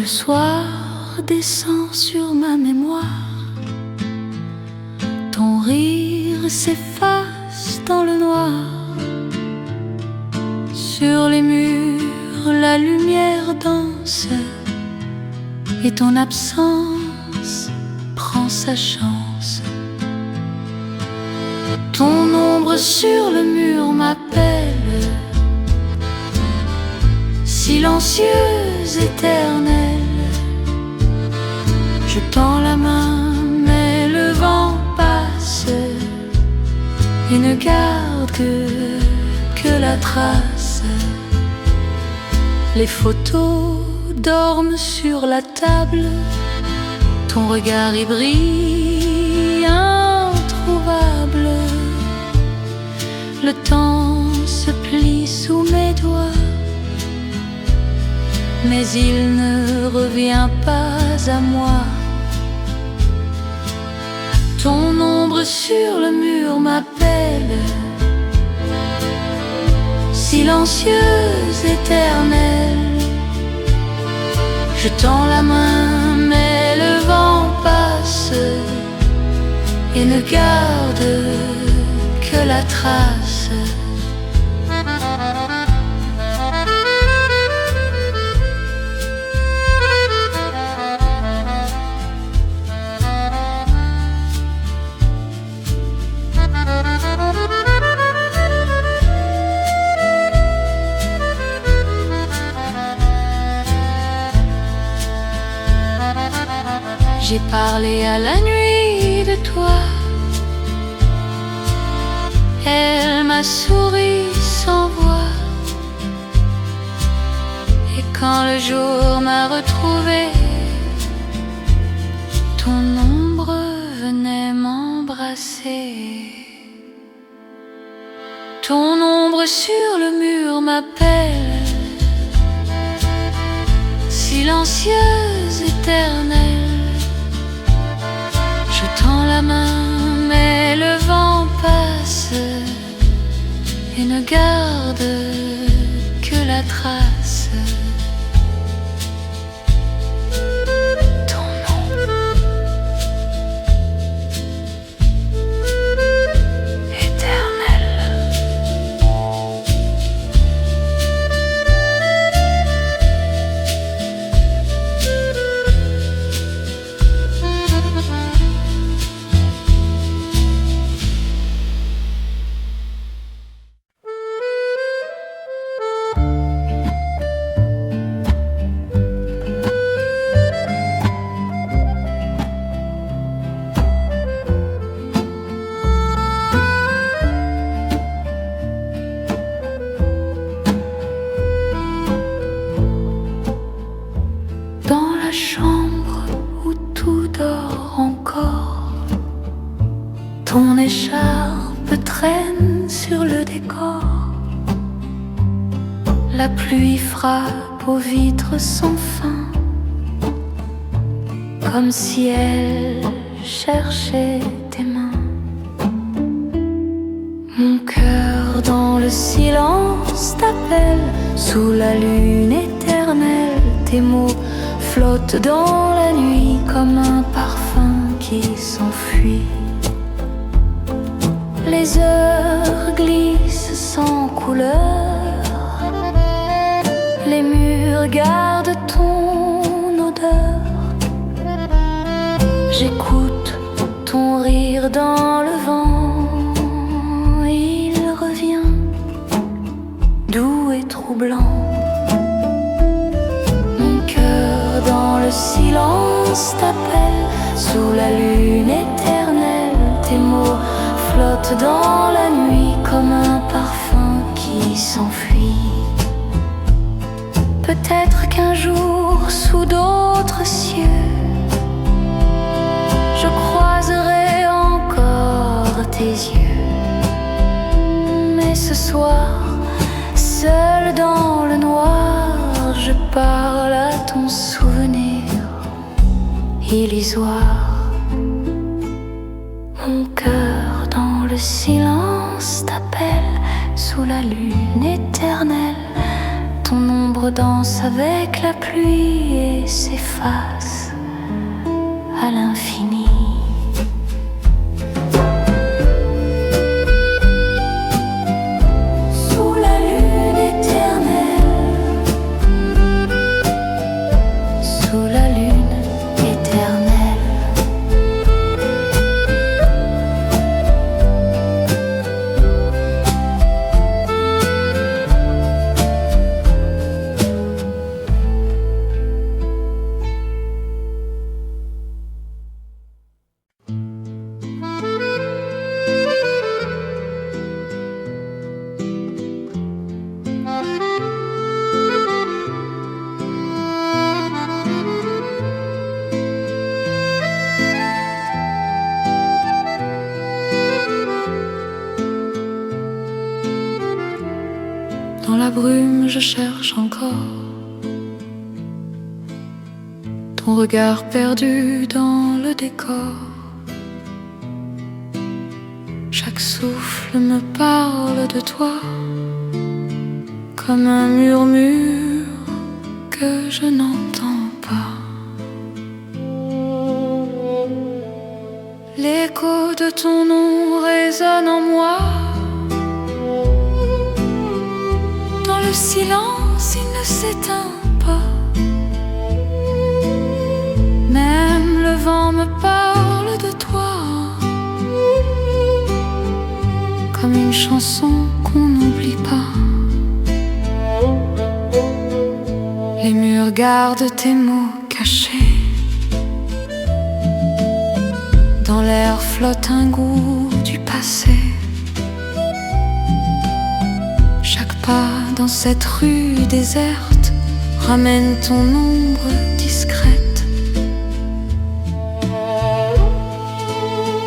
Le soir descend sur ma mémoire, ton rire s'efface dans le noir. Sur les murs, la lumière danse, et ton absence prend sa chance. Ton ombre sur le mur m'appelle, silencieuse, éternelle. Je tends la main, mais le vent passe et ne garde que la trace. Les photos dorment sur la table, ton regard y brille, introuvable. Le temps se plie sous mes doigts, mais il ne revient pas à moi. Ton ombre sur le mur m'appelle, silencieuse, éternelle. Je tends la main, mais le vent passe et ne garde que la trace. J'ai parlé à la nuit de toi, elle m'a souri sans voix. Et quand le jour m'a retrouvé, ton ombre venait m'embrasser. Ton ombre sur le mur m'appelle, silencieuse, éternelle. Je tends la main, mais le vent passe et ne garde que la trace. Ton nom éternel. Dans la chambre où tout dort encore, ton écharpe traîne sur le décor. La pluie frappe aux vitres sans fin, comme si elle cherchait tes mains. Mon cœur dans le silence t'appelle, sous la lune éternelle. Tes mots flottent dans la nuit comme un parfum qui s'enfuit. Les heures glissent sans couleur, les murs gardent ton odeur. J'écoute ton rire dans le vent, il revient doux et troublant. Dans le silence t'appelle, sous la lune éternelle. Tes mots flottent dans la nuit comme un parfum qui s'enfuit. Peut-être qu'un jour, sous d'autres cieux, je croiserai encore tes yeux. Mais ce soir, seul dans le noir, je parle à ton souvenir illusoire. Mon cœur dans le silence t'appelle, sous la lune éternelle. ton ombre danse avec la pluie et s'efface à l'infini. Sous la lune éternelle, sous la lune éternelle. Dans la brume, je cherche encore ton regard perdu dans le décor. Chaque souffle me parle de toi, comme un murmure que je n'entends pas. L'écho de ton nom résonne en moi. Le silence, il ne s'éteint pas. Même le vent me parle de toi, comme une chanson qu'on n'oublie pas. Les murs gardent tes mots cachés. Dans l'air flotte un goût du passé. Chaque pas dans cette rue déserte ramène ton ombre discrète.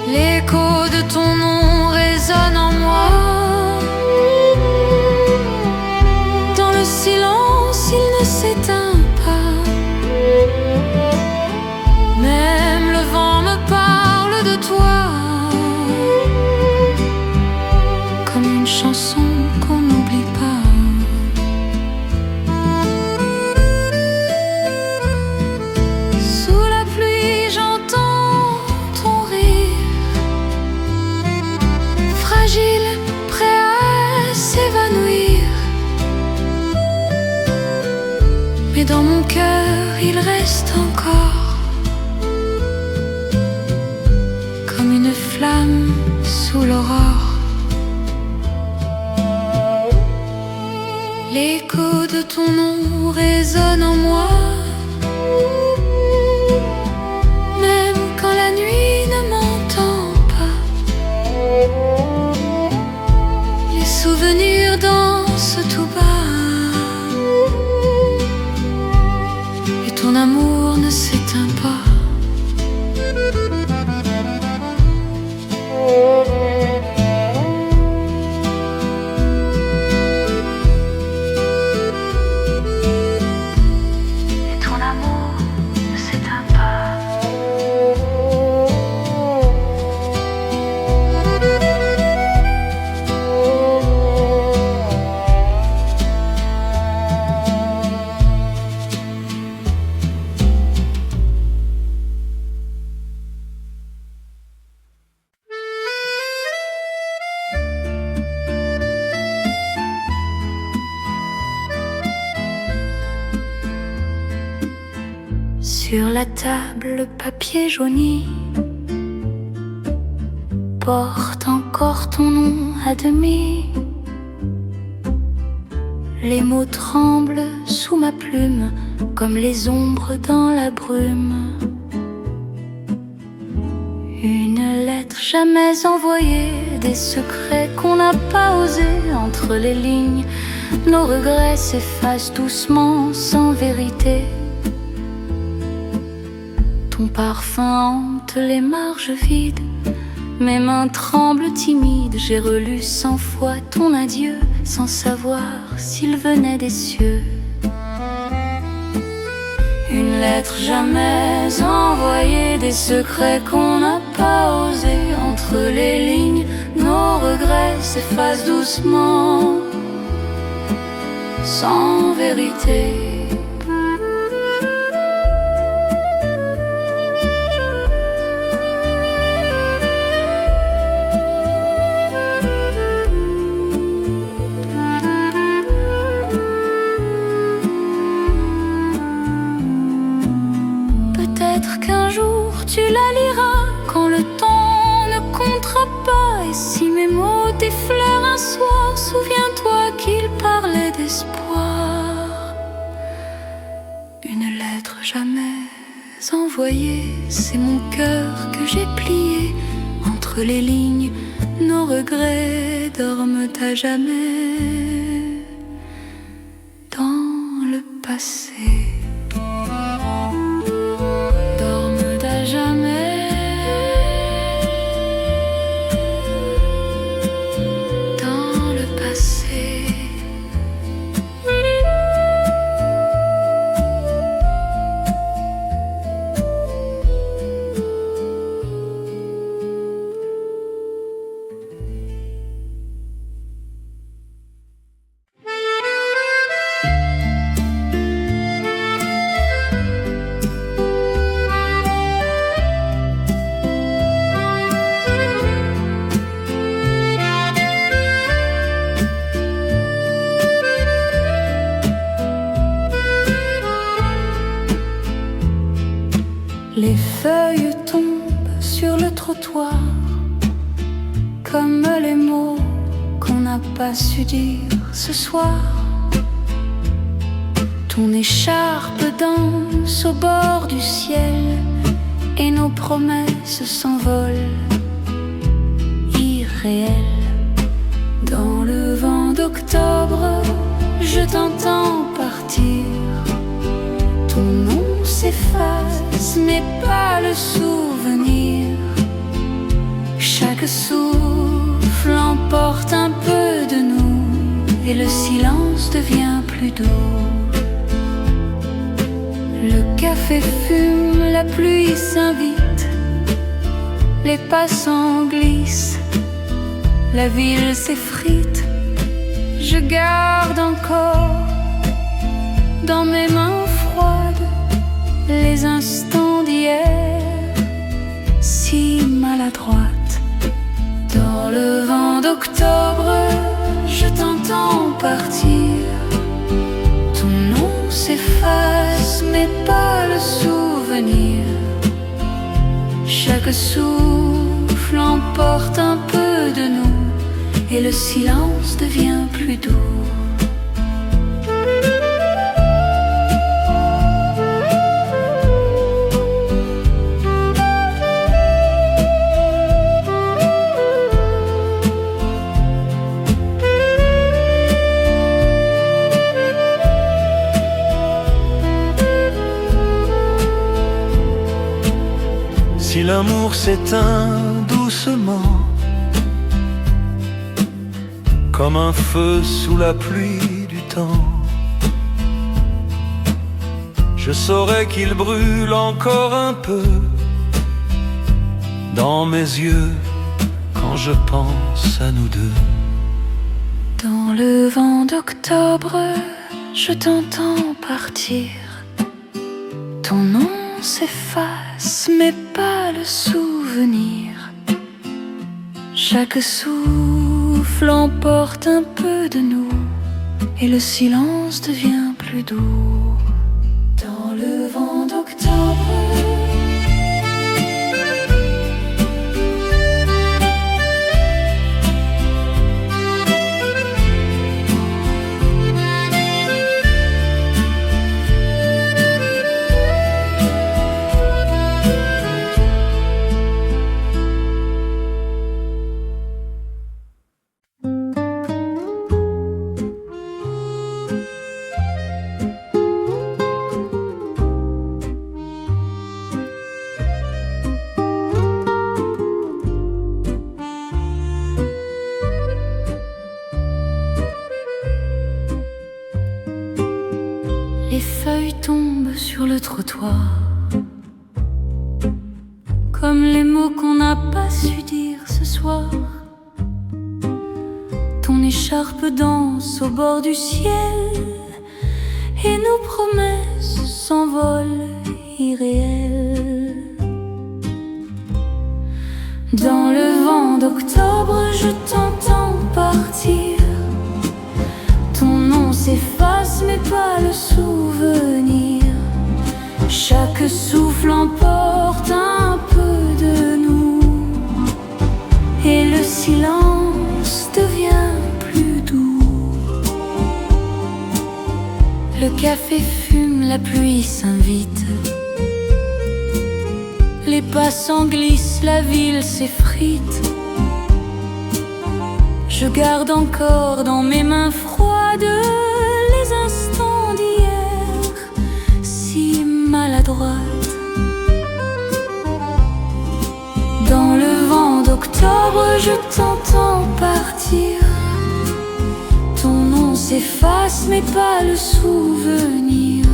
L'écho de ton nom résonne en moi. Dans le silence, il ne s'éteint pas. Même le vent me parle de toi, comme une chanson qu'on n'oublie pas. Sous la pluie, j'entends ton rire, fragile, prêt à s'évanouir. Mais dans mon cœur, il reste encore comme une flamme sous l'aurore. L'écho de ton nom résonne en moi. Même quand la nuit ne m'entend pas, les souvenirs dansent tout bas. Et ton amour ne s'éteint pas. Sur la table, le papier jauni porte encore ton nom à demi. Les mots tremblent sous ma plume, comme les ombres dans la brume. Une lettre jamais envoyée, des secrets qu'on n'a pas osés. Entre les lignes, nos regrets s'effacent doucement, sans vérité. Ton parfum hante les marges vides, mes mains tremblent timides. J'ai relu 100 fois ton adieu, sans savoir s'il venait des cieux. Une lettre jamais envoyée, des secrets qu'on n'a pas osés. Entre les lignes, nos regrets s'effacent doucement, sans vérité. Peut-être qu'un jour tu la liras quand le temps ne comptera pas. Et si mes mots t'effleurent un soir, souviens-toi qu'il parlait d'espoir. Une lettre jamais envoyée, c'est mon cœur que j'ai plié. Entre les lignes, nos regrets dorment à jamais dans le passé. Dorment à jamais dans le passé. Les feuilles tombent sur le trottoir comme les mots qu'on n'a pas su dire ce soir. Ton écharpe danse au bord du ciel et nos promesses s'envolent irréelles. Dans le vent d'octobre, je t'entends partir. Ton nom s'efface, mais pas le souvenir. Chaque souffle emporte un peu de nous et le silence devient plus doux. Le café fume, la pluie s'invite, les passants glissent, la ville s'effrite. Je garde encore dans mes mains froides les instants d'hier, si maladroite. Dans le vent d'octobre, je t'entends partir. Ton nom s'efface, mais pas le souvenir. Chaque souffle emporte un peu de nous et le silence devient plus doux. Si l'amour s'éteint doucement, comme un feu sous la pluie du temps, je saurais qu'il brûle encore un peu dans mes yeux quand je pense à nous deux. Dans le vent d'octobre, je t'entends partir. Ton nom s'efface, mais pas le souvenir. Chaque souffle emporte un peu de nous et le silence devient plus doux. Dans le vent d'octobre, les feuilles tombent sur le trottoir comme les mots qu'on n'a pas su dire ce soir. Ton écharpe danse au bord du ciel et nos promesses s'envolent irréelles. Dans le vent d'octobre, je t'entends partir. Ton nom s'efface, mais pas le souvenir. Chaque souffle emporte un peu de nous, et le silence devient plus doux. Le café fume, la pluie s'invite. Les passants glissent, la ville s'effrite. Je garde encore dans mes mains froides les instants d'hier, si maladroite. Dans le vent d'octobre, je t'entends partir. Ton nom s'efface, mais pas le souvenir.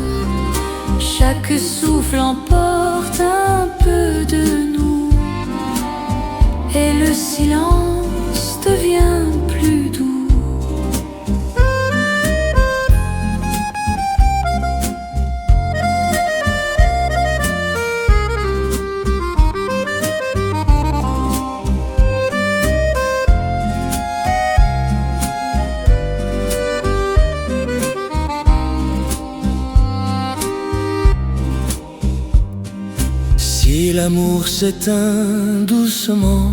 Chaque souffle emporte un peu de nous, et le silence devient plus doux. Si l'amour s'éteint doucement,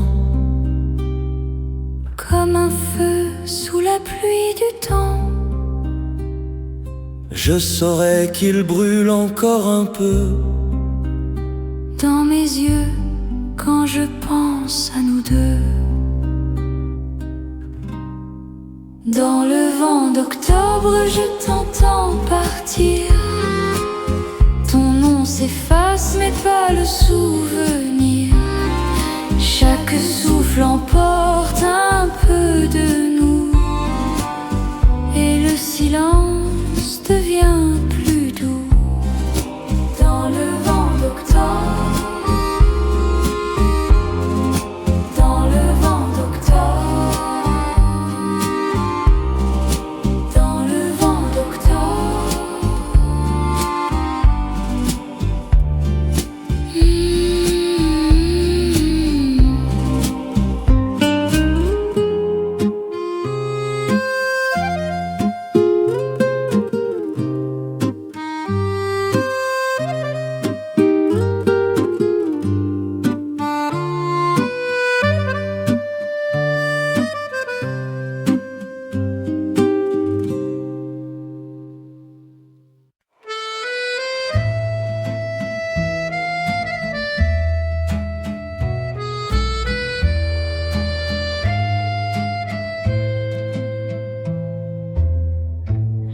comme un feu sous la pluie du temps, je saurais qu'il brûle encore un peu dans mes yeux quand je pense à nous deux. Dans le vent d'octobre, je t'entends partir. Ton nom s'efface, mais pas le souvenir. Chaque souffle emporte un peu de nous, et le silence devient plus doux. Dans le vent d'octobre, dans le vent d'octobre, dans le vent d'octobre.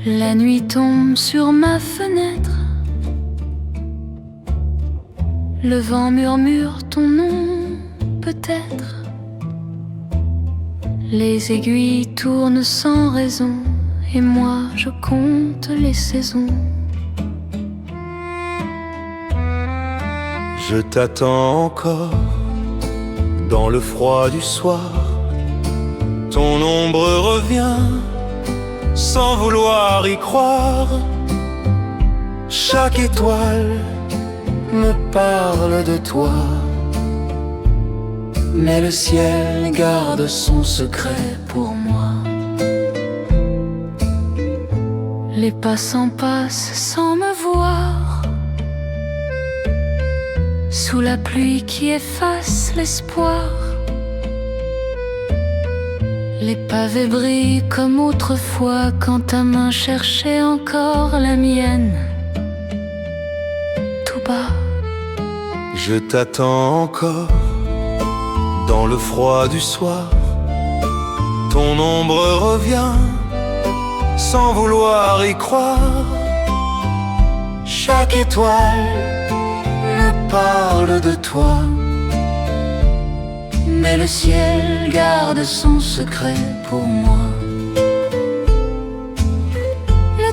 La nuit tombe sur ma fenêtre. Le vent murmure ton nom, peut-être. Les aiguilles tournent sans raison, et moi je compte les saisons. Je t'attends encore dans le froid du soir. Ton ombre revient sans vouloir y croire. Chaque étoile me parle de toi, mais le ciel garde son secret pour moi. Les passants passent sans me voir, sous la pluie qui efface l'espoir. Les pavés brillent comme autrefois, quand ta main cherchait encore la mienne. Tout bas, je t'attends encore dans le froid du soir. Ton ombre revient sans vouloir y croire. Chaque étoile me parle de toi, mais le ciel garde son secret pour moi.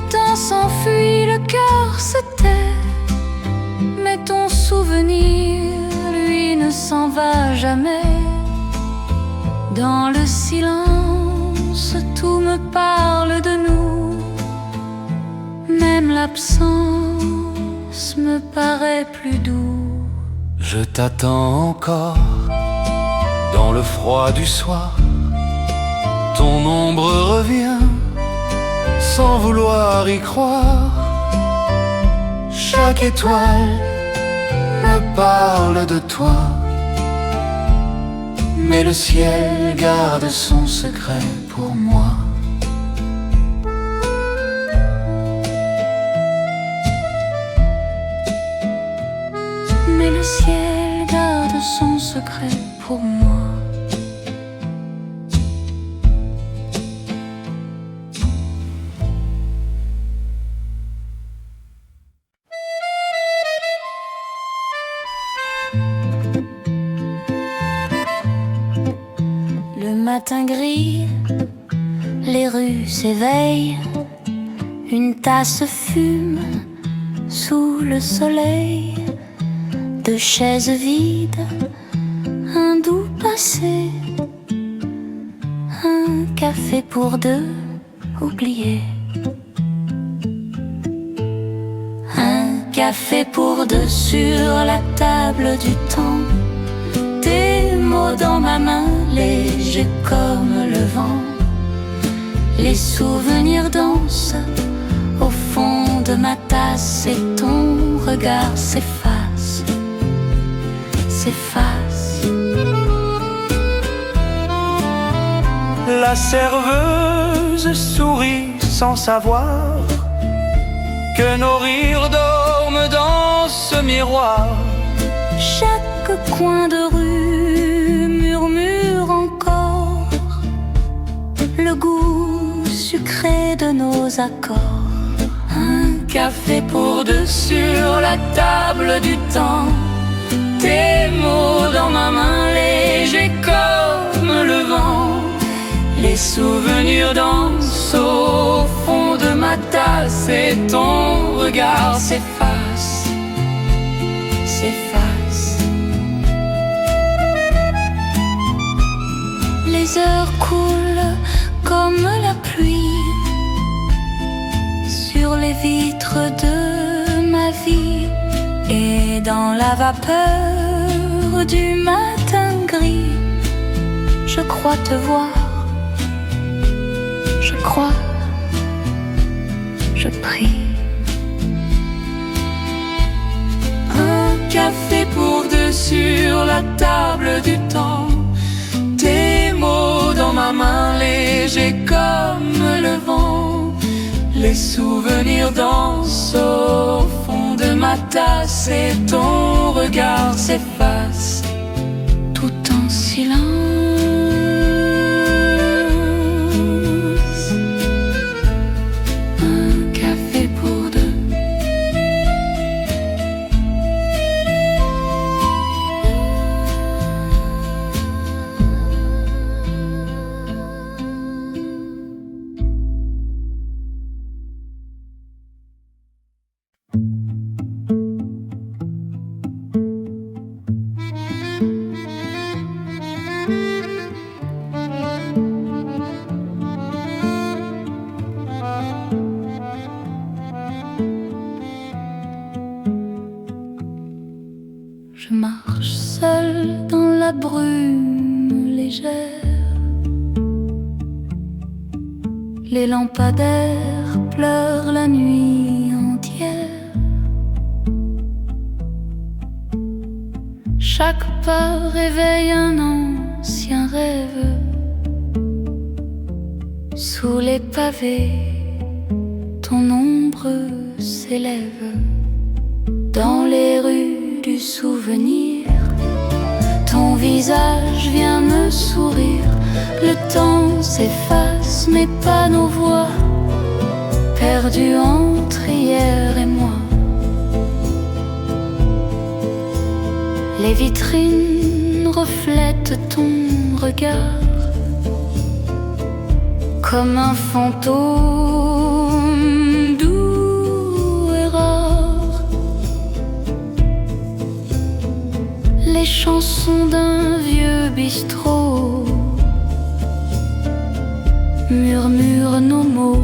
le temps s'enfuit, le cœur se tait, mais ton souvenir, lui, ne s'en va jamais. Dans le silence, tout me parle de nous, même même l'absence me paraît plus doux. Je t'attends encore dans le froid du soir. Ton ombre revient sans vouloir y croire. Chaque étoile me parle de toi, mais le ciel garde son secret pour moi. Mais le ciel garde son secret pour moi. Le matin gris, les rues s'éveillent, une tasse fume sous le soleil. Deux chaises vides, un doux passé, un café pour deux oubliés. Un café pour deux sur la table du temps. Tes mots dans ma main, légers comme le vent. Les souvenirs dansent au fond de ma tasse et ton regard s'efface. La serveuse sourit sans savoir que nos rires dorment dans ce miroir. Chaque coin de rue murmure encore le goût sucré de nos accords. Un café pour deux sur la table du temps. Tes mots dans ma main, légers comme le vent. Les souvenirs dansent au fond de ma tasse et ton regard s'efface. Les heures coulent comme la pluie sur les vitres de ma vie. Et dans la vapeur du matin gris, je crois te voir, je crois, je prie. Un café pour deux sur la table du temps. Tes mots dans ma main, légers comme le vent. Les souvenirs dansent au fond de ma tasse et ton regard s'efface tout en silence. Un café pour deux. Je marche seule dans la brume légère. Les lampadaires pleurent la nuit entière. Chaque pas réveille un ancien rêve. Sous les pavés, ton ombre s'élève. Dans les rues du souvenir, ton visage vient me sourire. Le temps s'efface, mais pas nos voix, perdues entre hier et moi. Les vitrines reflètent ton regard comme un fantôme doux et rare. Les chansons d'un vieux bistrot murmurent nos mots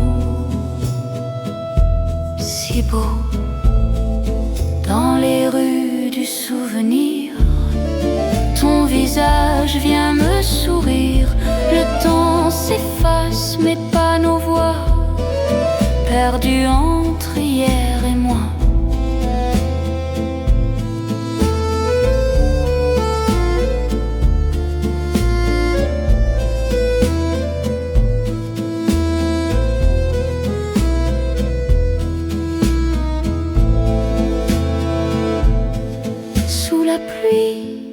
si beau. Dans les rues du souvenir, ton visage vient me sourire. Le temps s'efface mais pas nos voix, perdues entre hier et moi. Sous la pluie,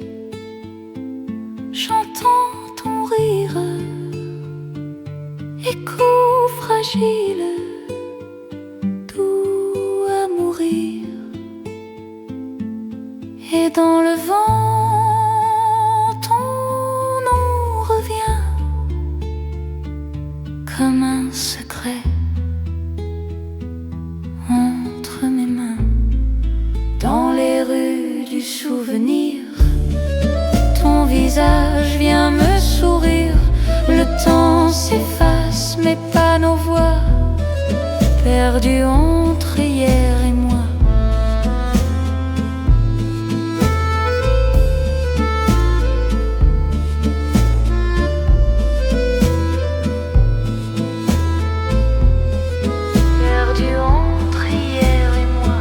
j'entends ton rire, écho fragile, doux à mourir. Et dans le vent, ton nom revient comme un secret entre mes mains. Dans les rues du souvenir, ton visage vient me sourire. Le temps s'efface mais pas nos voix, perdues entre hier et moi. Perdues entre hier et moi.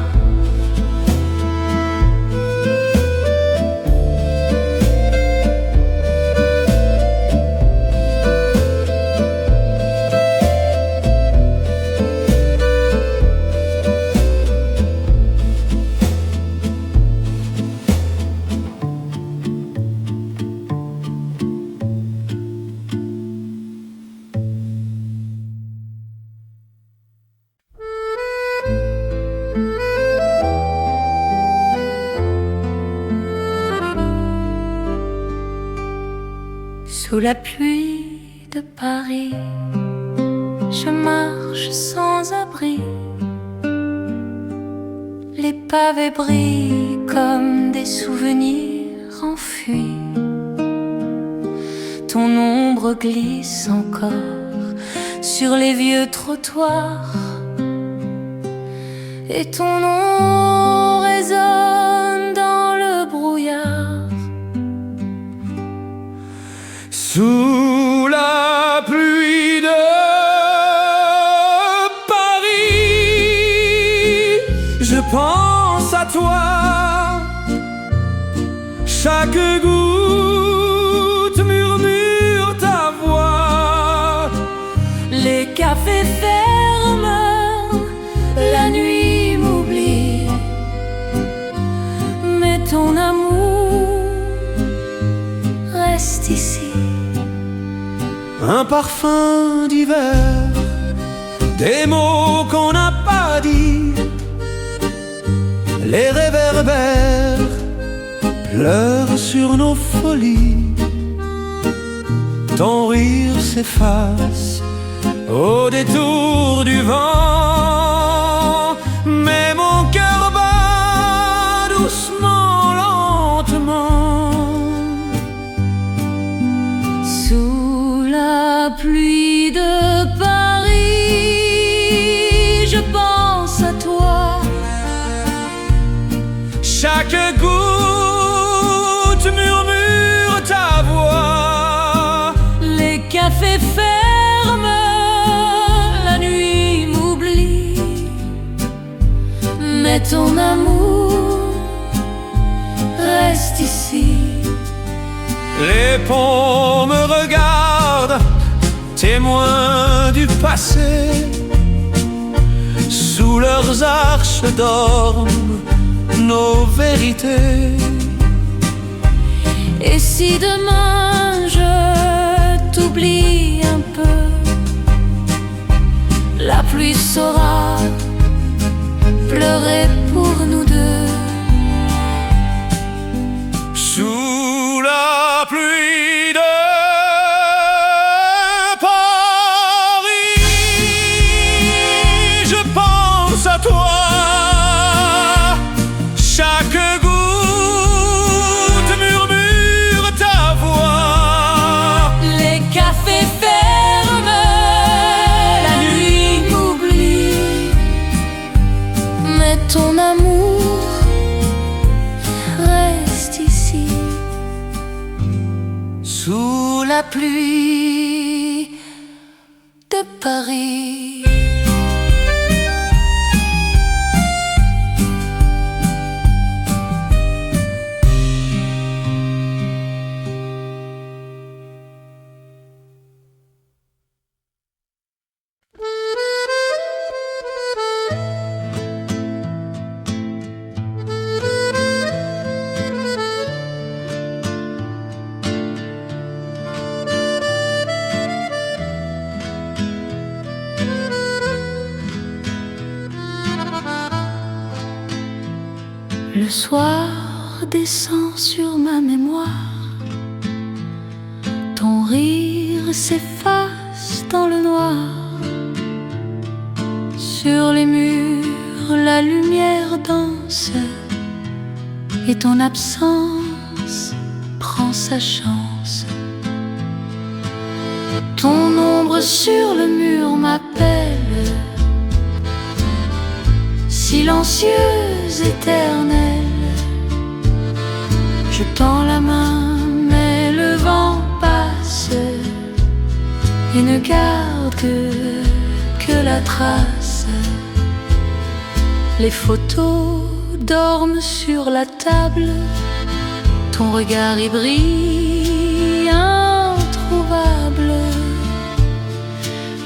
Sous la pluie de Paris, je marche sans abri. Les pavés brillent comme des souvenirs enfuis. Ton ombre glisse encore sur les vieux trottoirs, et ton nom résonne dans le brouillard. Sous la pluie de Paris, je pense à toi. Chaque goutte murmure ta voix. Les cafés ferment, la nuit m'oublie, mais ton amour reste ici. Un parfum d'hiver, des mots qu'on n'a pas dit, les réverbères pleurent sur nos folies. Ton rire s'efface au détour du vent, mais mon cœur bat doucement, lentement. Sous la pluie de Paris, je pense à toi. Chaque goutte murmure ta voix. Les cafés ferment, la nuit m'oublie, mais ton amour reste ici. Les ponts me regardent, témoins du passé. Sous leurs arches dorment nos vérités. Et si demain je t'oublie un peu, la pluie saura pleurer pour nous deux. Sous la pluie de Paris, je pense à toi. Chaque goutte murmure ta voix. Les cafés ferment, la nuit m'oublie, pluie de Paris. Le soir descend sur ma mémoire, ton rire s'efface dans le noir. Sur les murs, la lumière danse et ton absence prend sa chance. Ton ombre sur le mur m'appelle, silencieuse, éternelle. Je tends la main, mais le vent passe et ne garde que la trace. Les photos dorment sur la table, ton regard y brille, introuvable.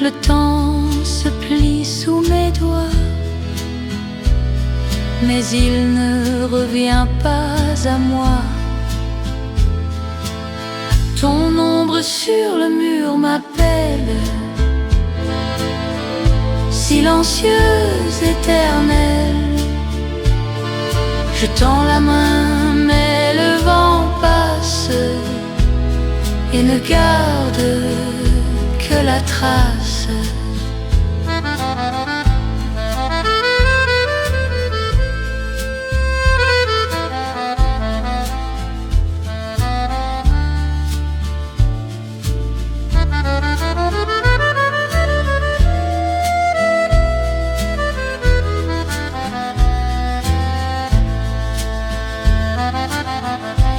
Le temps se plie sous mes doigts, mais il ne revient pas à moi. Ton ombre sur le mur m'appelle, silencieuse, éternelle. Je tends la main, mais le vent passe et ne garde que la trace.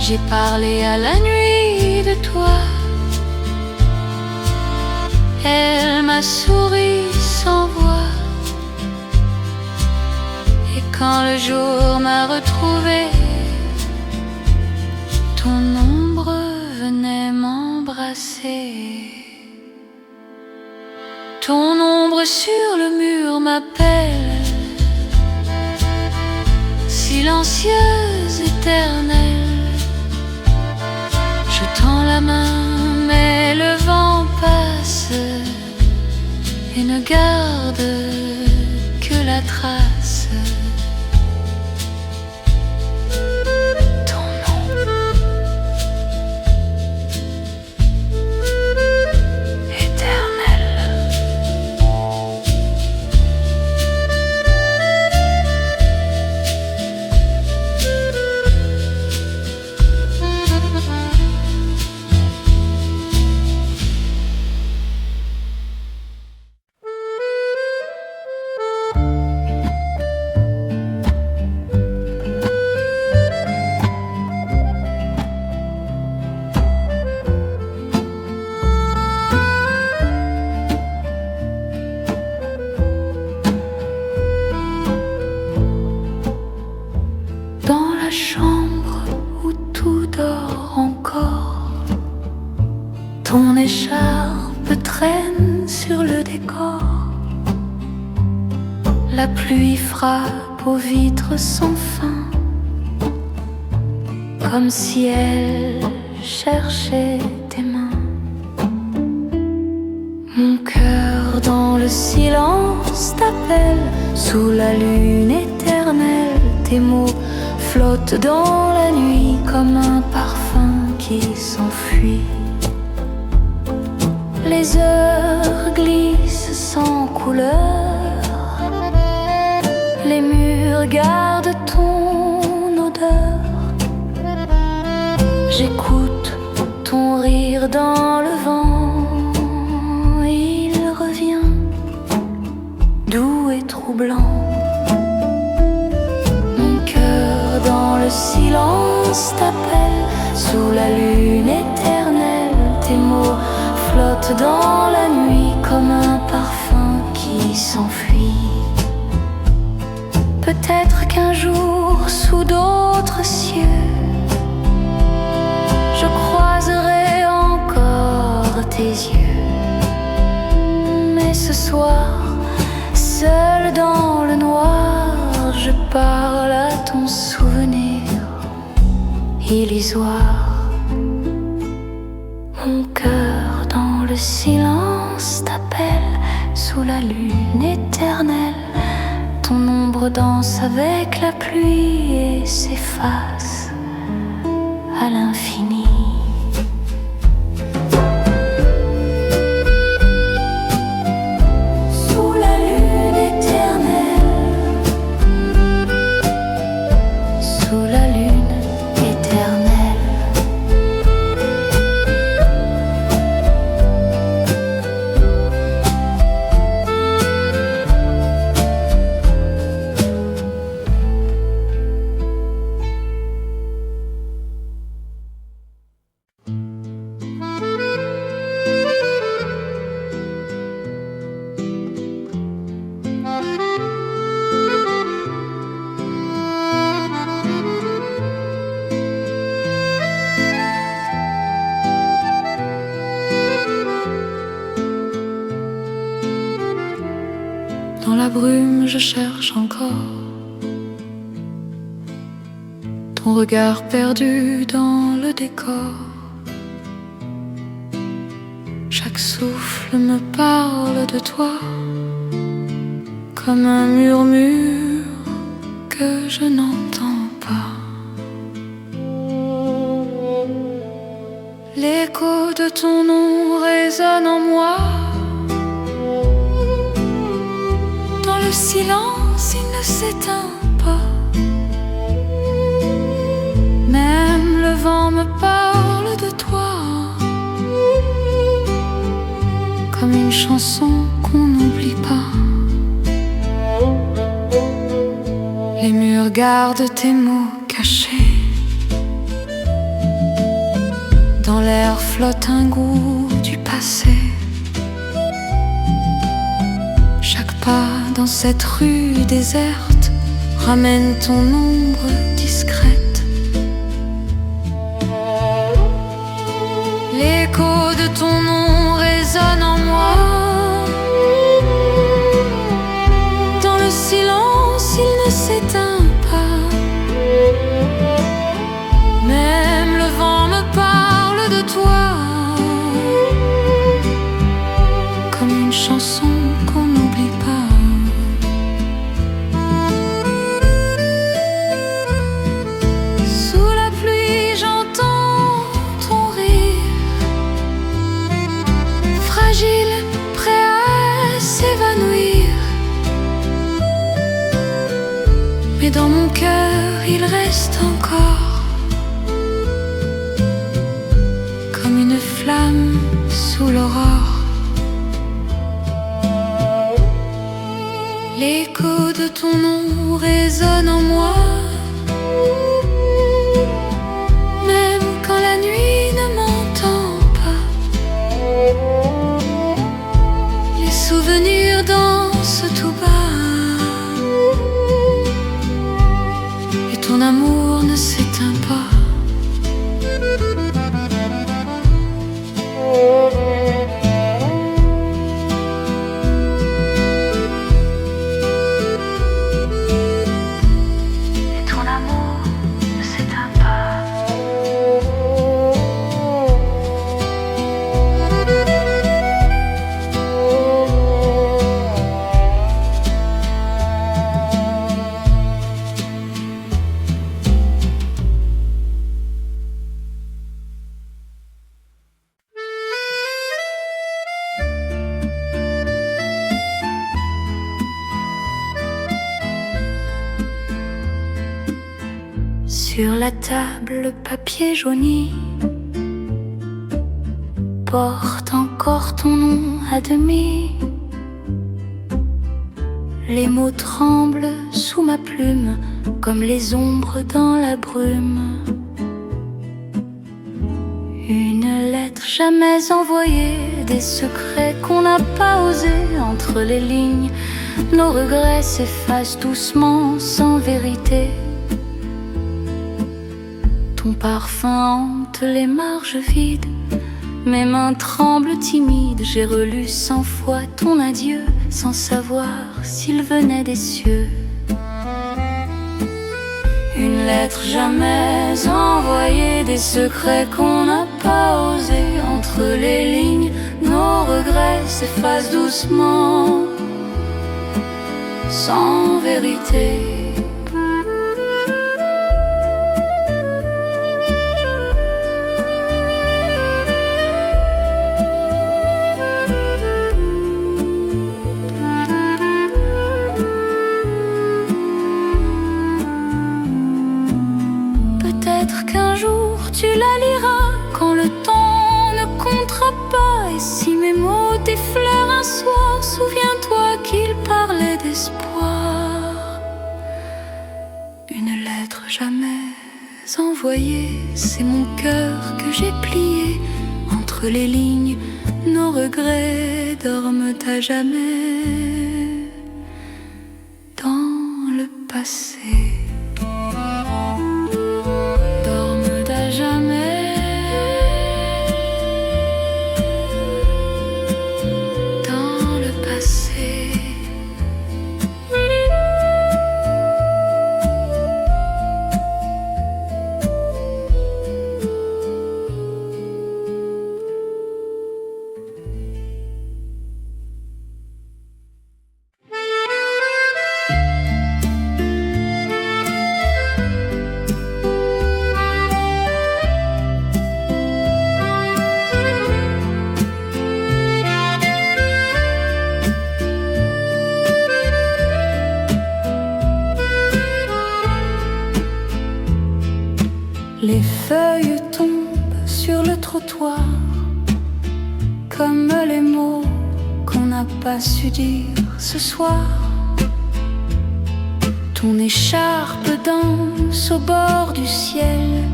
J'ai parlé à la nuit de toi, elle m'a souri sans voix. Et quand le jour m'a retrouvé, ton ombre venait m'embrasser. Ton ombre sur le mur m'appelle, silencieuse, éternelle. Je tends la main, mais le vent passe et ne garde que la trace. Ton nom éternel. Dans la chambre où tout dort encore, ton écharpe traîne sur le décor. La pluie frappe aux vitres sans fin, comme si elle cherchait tes mains. Mon cœur dans le silence t'appelle, sous la lune éternelle. Tes mots flottent dans la nuit comme un parfum qui s'enfuit. Les heures glissent sans couleur, les murs gardent ton odeur. J'écoute ton rire dans le vent, il revient doux et troublant. Mon cœur dans le silence t'appelle, sous la lune éternelle. Tes mots flotte dans la nuit comme un parfum qui s'enfuit. Peut-être qu'un jour, sous d'autres cieux, je croiserai encore tes yeux. Mais ce soir, seul dans le noir, je parle à ton souvenir illusoire. Mon cœur dans le silence t'appelle sous la lune éternelle. Ton ombre danse avec la pluie et s'efface à l'infini. Sous la lune éternelle, sous la lune éternelle. Dans la brume, je cherche encore ton regard perdu dans le décor. Chaque souffle me parle de toi, comme un murmure que je n'entends pas. L'écho de ton nom résonne en moi. Dans le silence, il ne s'éteint pas. Même le vent me parle de toi, comme une chanson qu'on n'oublie pas. Les murs gardent tes mots cachés. Dans l'air flotte un goût du passé. Chaque pas dans cette rue déserte ramène ton ombre discrète. L'écho de ton nom résonne en moi. Dans le silence, il ne s'éteint pas. Même le vent me parle de toi, comme une chanson qu'on n'oublie pas. Sous la pluie, j'entends ton rire, fragile, prêt à s'évanouir. Mais dans mon cœur, il reste encore comme une flamme sous l'aurore. L'écho de ton nom résonne en moi. Même quand la nuit ne m'entend pas, les souvenirs dansent tout bas. Et ton amour ne s'éteint pas. Sur la table, le papier jauni porte encore ton nom à demi. Les mots tremblent sous ma plume, comme les ombres dans la brume. Une lettre jamais envoyée des secrets qu'on n'a pas osés. Entre les lignes, nos regrets s'effacent doucement, sans vérité. Ton parfum hante les marges vides, mes mains tremblent timides. J'ai relu 100 fois ton adieu, sans savoir s'il venait des cieux. Une lettre jamais envoyée, des secrets qu'on n'a pas osés. Entre les lignes, nos regrets s'effacent doucement, sans vérité. Peut-être qu'un jour tu la liras, quand le temps ne comptera pas. Et si mes mots t'effleurent un soir, souviens-toi qu'ils parlaient d'espoir. Une lettre jamais envoyée, c'est mon cœur que j'ai plié. Entre les lignes, nos regrets dorment à jamais dans le passé. Les feuilles tombent sur le trottoir, comme les mots qu'on n'a pas su dire ce soir. Ton écharpe danse au bord du ciel,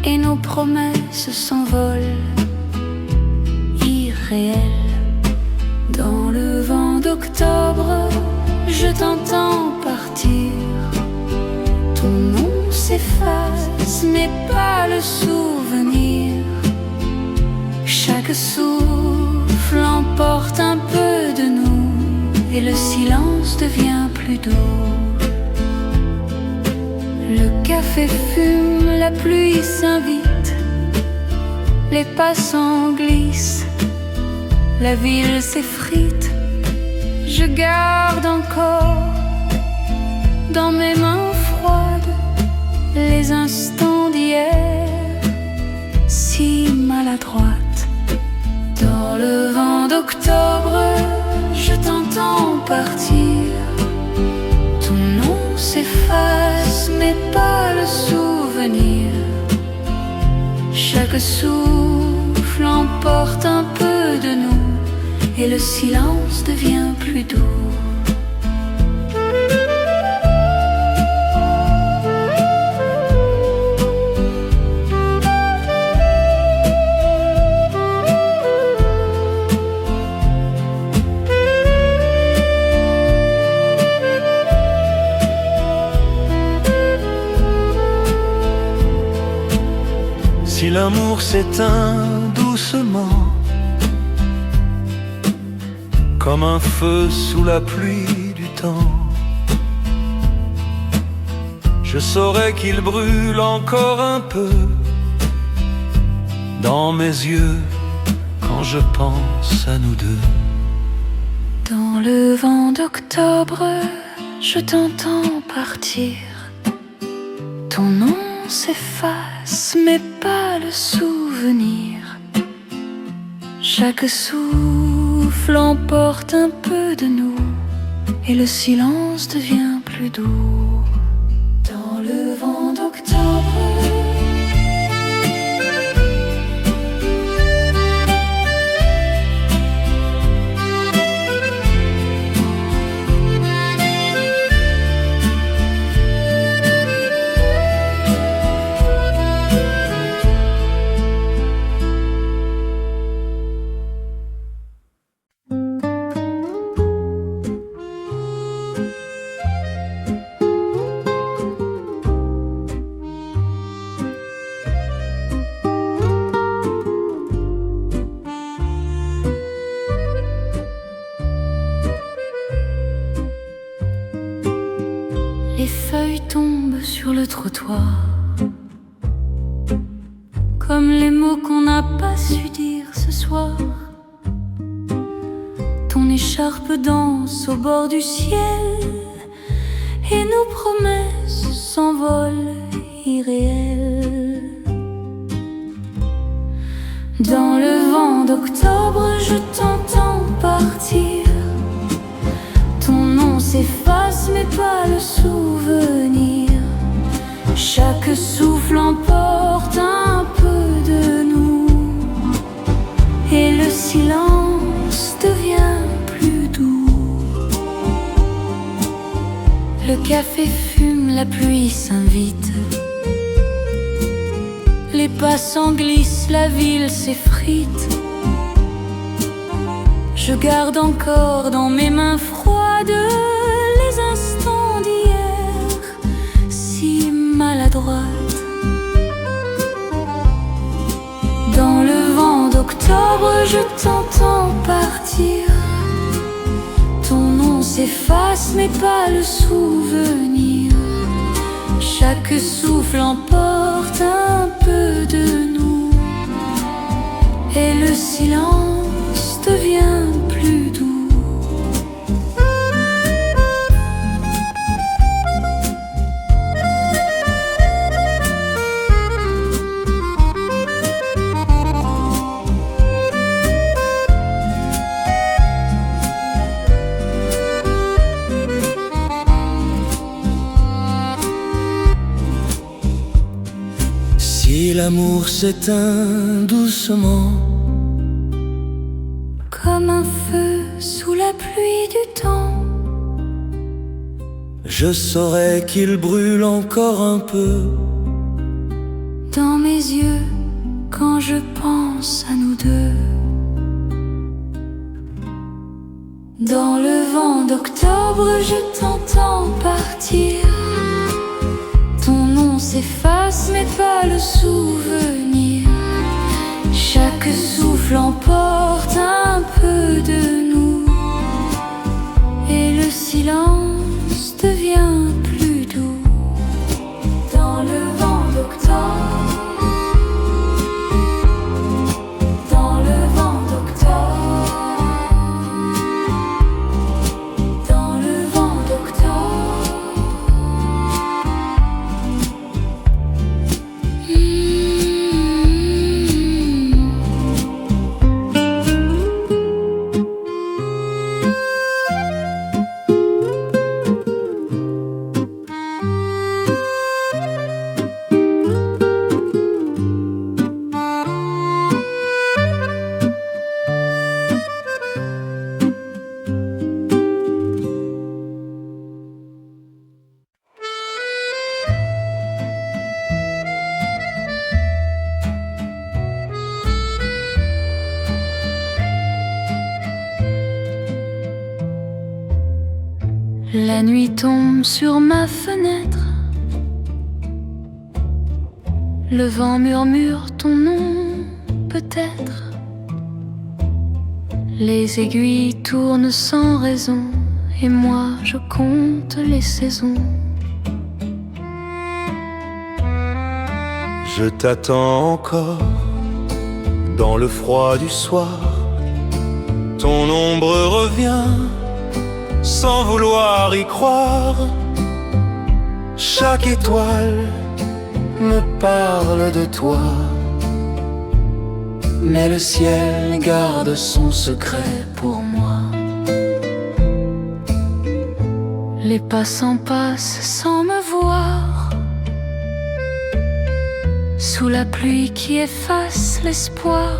et nos promesses s'envolent, irréelles. Dans le vent d'octobre, je t'entends partir. Ton nom s'efface, mais pas le souvenir. Chaque souffle emporte un peu de nous, et le silence devient plus doux. Le café fume, la pluie s'invite, les passants glissent, la ville s'effrite. Je garde encore dans mes mains froides les instants d'hier, si maladroite. Dans le vent d'octobre, je t'entends partir. Ton nom s'efface, mais pas le souvenir. Chaque souffle emporte un peu de nous, et le silence devient plus doux. Si l'amour s'éteint doucement, comme un feu sous la pluie du temps, je saurais qu'il brûle encore un peu dans mes yeux quand je pense à nous deux. Dans le vent d'octobre, je t'entends partir. Ton nom s'efface, mais pas le souvenir. Chaque souffle emporte un peu de nous, et le silence devient plus doux. Dans le vent d'octobre, Les feuilles tombent sur le trottoir, comme les mots qu'on n'a pas su dire ce soir. Ton écharpe danse au bord du ciel et nos promesses s'envolent irréelles. Dans le vent d'octobre, je t'entends partir. Ton nom s'efface mais pas le souvenir. Chaque souffle emporte un peu de nous et le silence devient plus doux. Le café fume, la pluie s'invite. Les passants glissent, la ville s'effrite. Je garde encore dans mes mains froides les instants d'hier, si maladroite. Dans le vent d'octobre, je t'entends partir. Ton nom s'efface mais pas le souvenir. Chaque souffle emporte un peu de nous et le silence devient plus doux. Si l'amour s'éteint doucement, Comme un feu sous la pluie du temps, je saurais qu'il brûle encore un peu. dans mes yeux quand je pense à nous deux. Dans le vent d'octobre, je t'entends partir. Ton nom s'efface mais pas le souvenir. Chaque souffle emporte un peu de nous et le silence devient plus doux. Dans le vent d'octobre, dans le vent d'octobre, dans le vent d'octobre. La nuit tombe sur ma fenêtre. Le vent murmure ton nom, peut-être. Les aiguilles tournent sans raison et moi je compte les saisons. Je t'attends encore dans le froid du soir. Ton ombre revient sans vouloir y croire. Chaque étoile me parle de toi, mais le ciel garde son secret pour moi. Les passants passent sans me voir, sous la pluie qui efface l'espoir.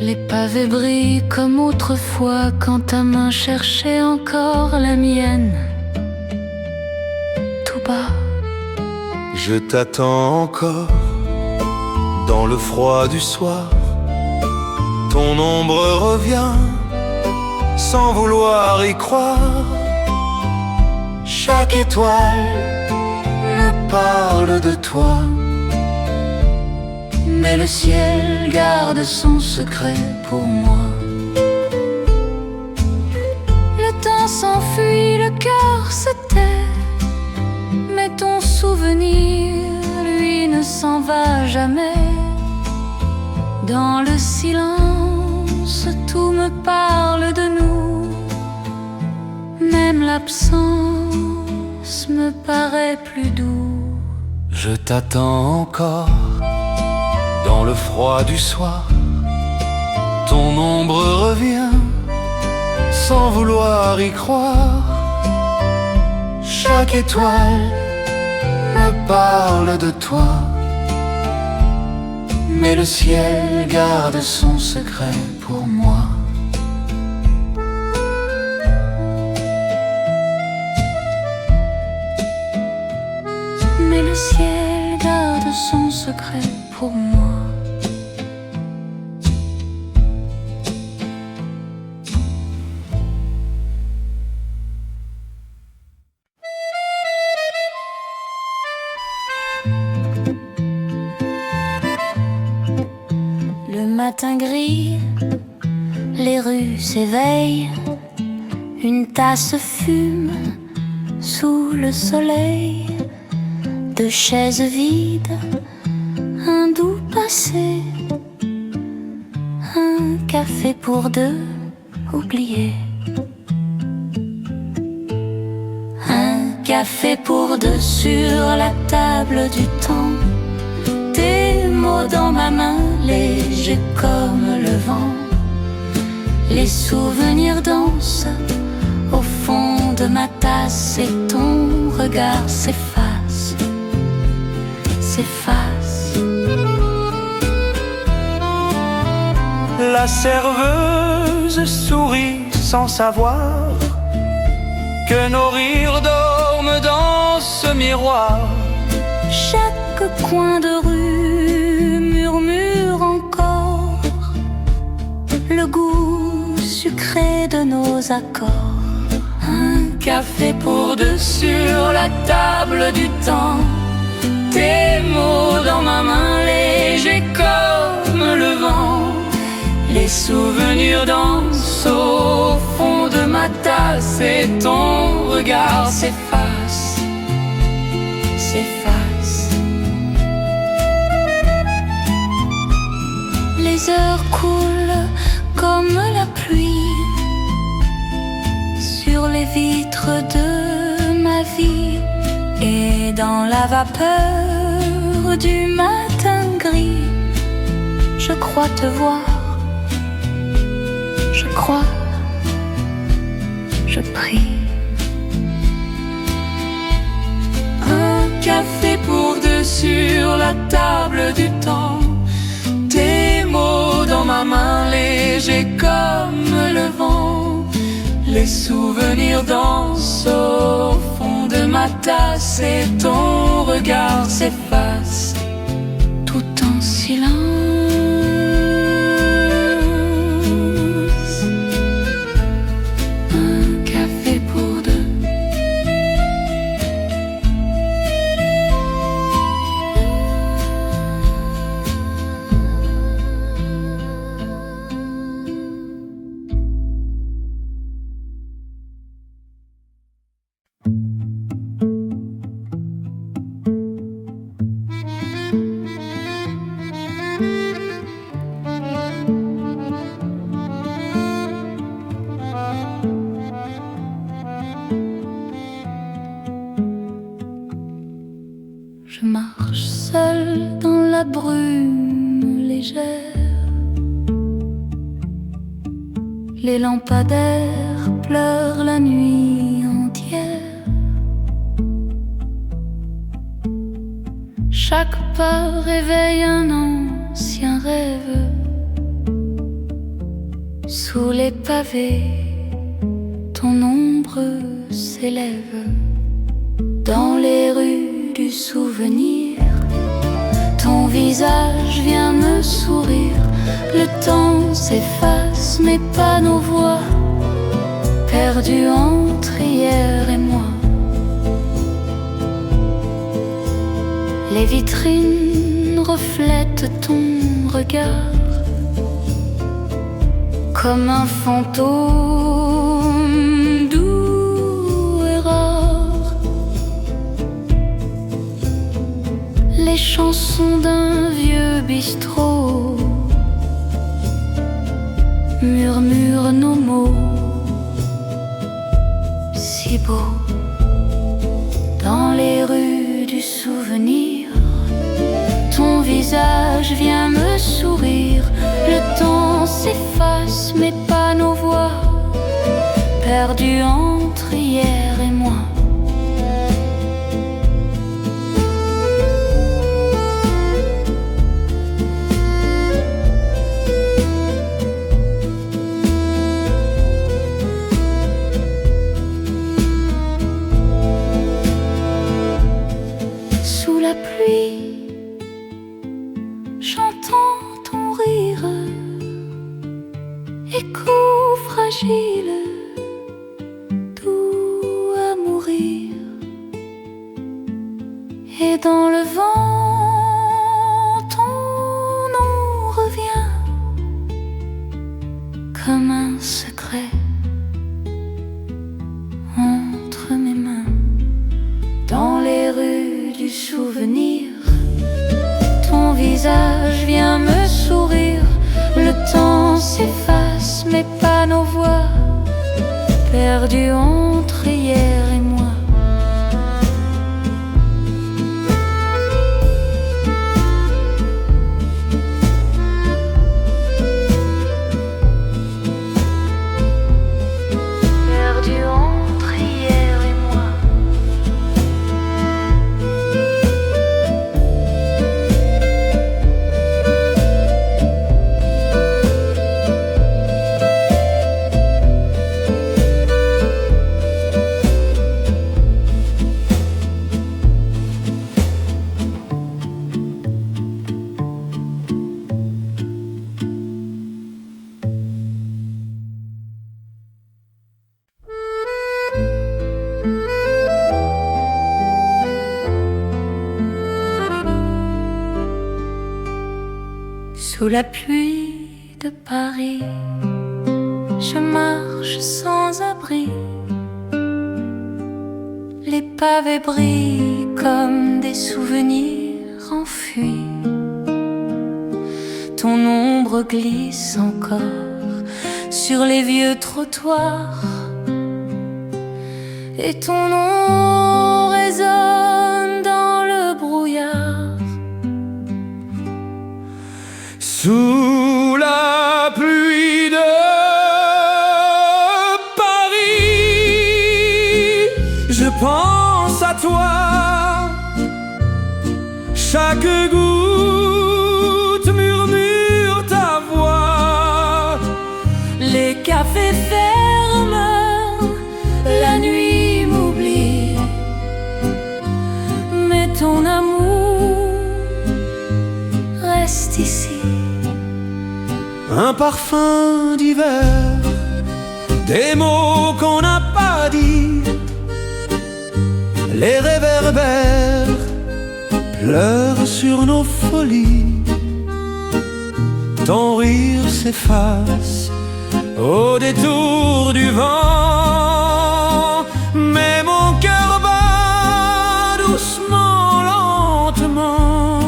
Les pavés brillent comme autrefois quand ta main cherchait encore la mienne. Tout bas, je t'attends encore dans le froid du soir. Ton ombre revient sans vouloir y croire. Chaque étoile me parle de toi, mais le ciel garde son secret pour moi. Le temps s'enfuit, le cœur se tait. Mais ton souvenir, lui, ne s'en va jamais. Dans le silence, tout me parle de nous. Même l'absence me paraît plus doux. Je t'attends encore dans le froid du soir. Ton ombre revient sans vouloir y croire. Chaque étoile me parle de toi, mais le ciel garde son secret pour moi. Mais le ciel garde son secret pour moi. Le matin gris, les rues s'éveillent. Une tasse fume sous le soleil. Deux chaises vides, un doux passé, un café pour deux oubliés. Un café pour deux sur la table du temps. Tes mots dans ma main, légers comme le vent. Les souvenirs dansent au fond de ma tasse et ton regard s'efface. La serveuse sourit sans savoir que nos rires dorment dans ce miroir. Chaque coin de rue murmure encore le goût sucré de nos accords. Un café pour deux sur la table du temps. Tes mots dans ma main, légers comme le vent. Les souvenirs dansent au fond de ma tasse et ton regard s'efface. Les heures coulent comme la pluie sur les vitres de ma vie. Et dans la vapeur du matin gris, je crois te voir, je crois, je prie. Un café pour deux sur la table du temps. Tes mots dans ma main, légers comme le vent. Les souvenirs dansent au fond de ma tasse et ton regard s'efface tout en silence. Un café pour deux. Je marche seule dans la brume légère. Les lampadaires pleurent la nuit entière. Chaque pas réveille un ancien rêve. Sous les pavés, ton ombre s'élève. Dans les rues du souvenir, ton visage vient me sourire. Le temps s'efface, mais pas nos voix, perdues entre hier et moi. Les vitrines reflètent ton regard comme un fantôme doux bistrot murmure nos mots si beaux dans les rues du souvenir. Ton visage vient me sourire. Le temps s'efface mais pas nos voix, perdues entre hier et moi. Sous la pluie, j'entends ton rire, écho fragile, doux à mourir. Et dans le vent, ton nom revient comme un secret entre mes mains. Dans les rues du souvenir, ton visage vient me sourire. Le temps s'efface mais pas nos voix, perdues entre hier et moi. Perdues entre hier et moi. Sous la pluie de Paris, je marche sans abri. Les pavés brillent comme des souvenirs enfuis. Ton ombre glisse encore sur les vieux trottoirs, et ton nom résonne dans le brouillard. Sous la pluie de Paris, je pense à toi. Chaque goutte murmure ta voix. Les cafés ferment, la nuit m'oublie, mais ton amour reste ici. Un parfum d'hiver, des mots qu'on n'a pas dit, les réverbères pleurent sur nos folies. Ton rire s'efface au détour du vent, mais mon cœur bat doucement, lentement.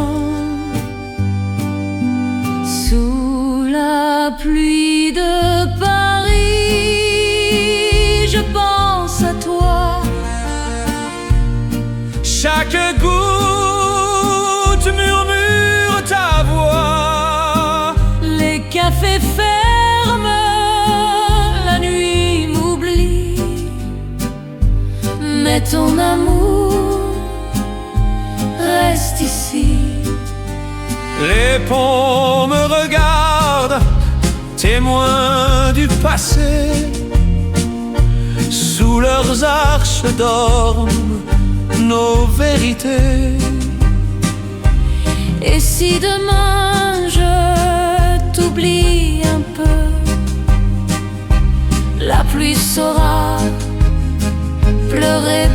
Sous la pluie de Paris, je pense à toi. Chaque goutte murmure ta voix. Les cafés ferment, la nuit m'oublie, mais ton amour reste ici. Les ponts me regardent, témoins du passé. Sous leurs arches dorment nos vérités. Et si demain je t'oublie un peu, la pluie saura pleurer